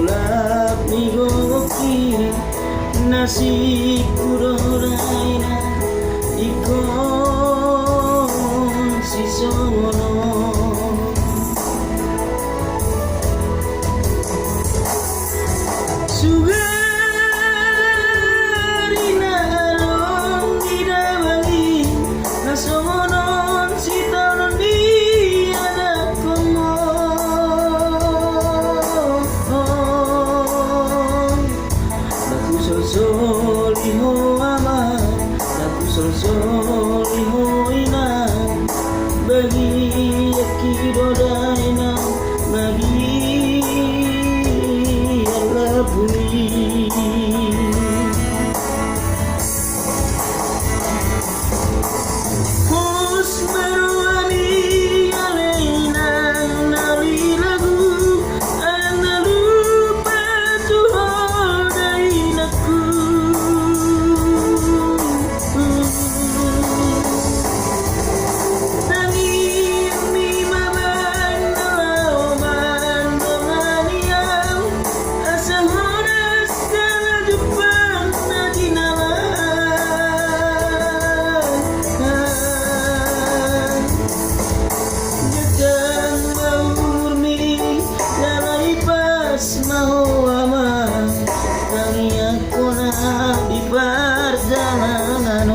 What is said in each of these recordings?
tolak nigoki nasib kuroraina ikon si sono sugarina aron didawali nasonon si tanon di anak komo naku soliho ama naku soliho ina bagi yakidodaina bagi Allah bumi di perjalanan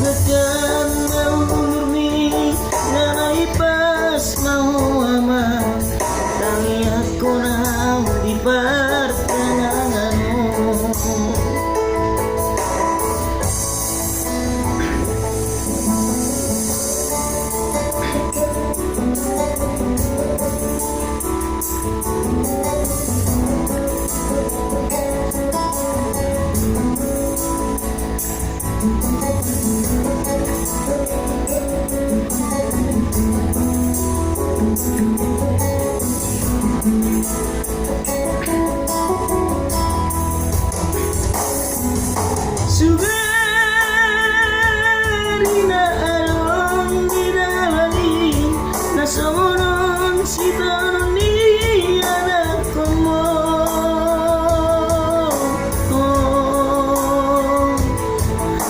Gekan murni nalai pas mau aman tangi aku di perjalanan sugarina aron didawali nasonon si tanon di anak komo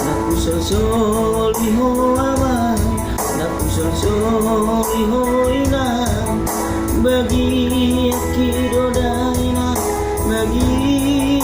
naku soliho ama naku soliho ina bagi yakidodaina bagi